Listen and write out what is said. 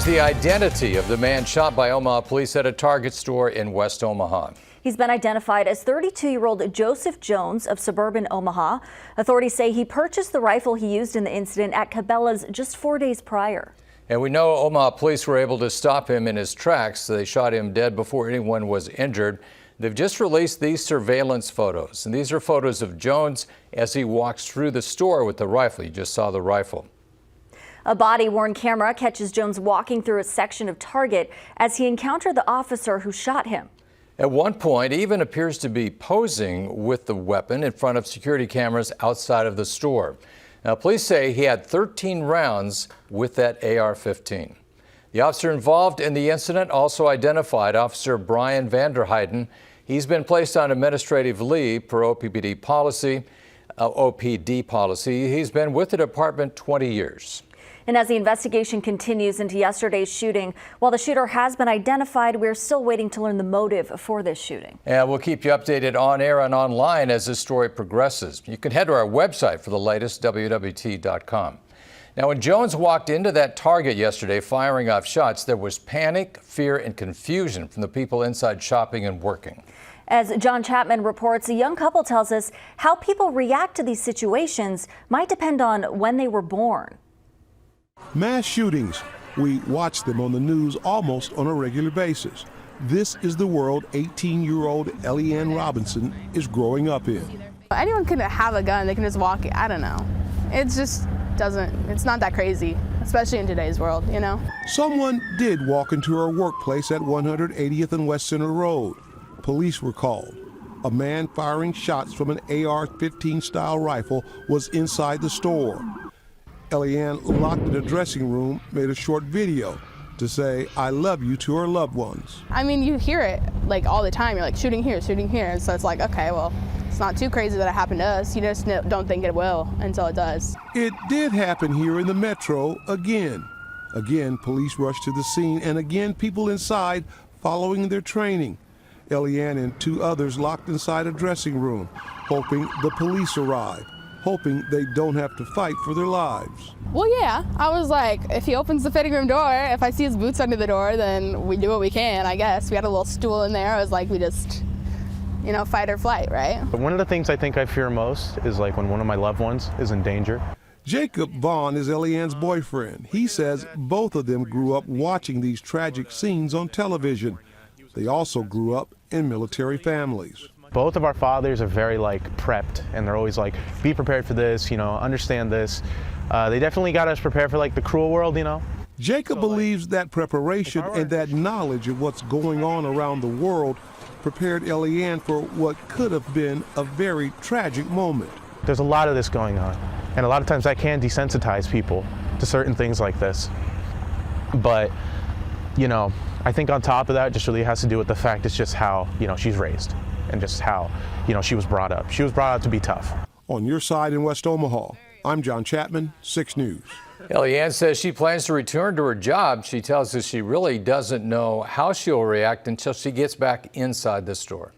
Here's the identity of the man shot by Omaha police at a Target store in West Omaha. He's been identified as 32-year-old Joseph Jones of suburban Omaha. Authorities say he purchased the rifle he used in the incident at Cabela's just 4 days prior. And we know Omaha police were able to stop him in his tracks. They shot him dead before anyone was injured. They've just released these surveillance photos, and these are photos of Jones as he walks through the store with the rifle. You just saw the rifle. A body-worn camera catches Jones walking through a section of Target as he encountered the officer who shot him. At one point, he even appears to be posing with the weapon in front of security cameras outside of the store. Now, police say he had 13 rounds with that AR-15. The officer involved in the incident also identified Officer Brian Vanderheiden. He's been placed on administrative leave per OPD policy. He's been with the department 20 years. And as the investigation continues into yesterday's shooting, while the shooter has been identified, we're still waiting to learn the motive for this shooting. And we'll keep you updated on air and online as this story progresses. You can head to our website for the latest, WWT.com. Now, when Jones walked into that Target yesterday firing off shots, there was panic, fear, and confusion from the people inside shopping and working. As John Chapman reports, a young couple tells us how people react to these situations might depend on when they were born. Mass shootings. We watch them on the news almost on a regular basis. This is the world 18-year-old Elianne Robinson is growing up in. Anyone can have a gun. They can just walk. I don't know. It's not that crazy, especially in today's world, you know? Someone did walk into her workplace at 180th and West Center Road. Police were called. A man firing shots from an AR-15 style rifle was inside the store. Elianne, locked in a dressing room, made a short video to say, "I love you" to her loved ones. I mean, you hear it like all the time. You're like, shooting here, shooting here. And so it's like, okay, well, it's not too crazy that it happened to us. You just don't think it will until it does. It did happen here in the metro again. Again, police rushed to the scene, and again, people inside following their training. Elianne and two others locked inside a dressing room, hoping the police arrive, hoping they don't have to fight for their lives. Well, yeah, I was like, if he opens the fitting room door, if I see his boots under the door, then we do what we can, I guess. We had a little stool in there. I was like, we just, fight or flight, right? But one of the things I think I fear most is like when one of my loved ones is in danger. Jacob Vaughn is Elianne's boyfriend. He says both of them grew up watching these tragic scenes on television. They also grew up in military families. Both of our fathers are very prepped, and they're always like, be prepared for this, understand this. They definitely got us prepared for the cruel world, Jacob believes that preparation and that knowledge of what's going on around the world prepared Elianne for what could have been a very tragic moment. There's a lot of this going on, and a lot of times that can desensitize people to certain things like this. But, I think on top of that, just really has to do with the fact it's just how, she's raised. And just how, she was brought up. She was brought up to be tough. On your side in West Omaha, I'm John Chapman, 6 News. Elianne says she plans to return to her job. She tells us she really doesn't know how she'll react until she gets back inside the store.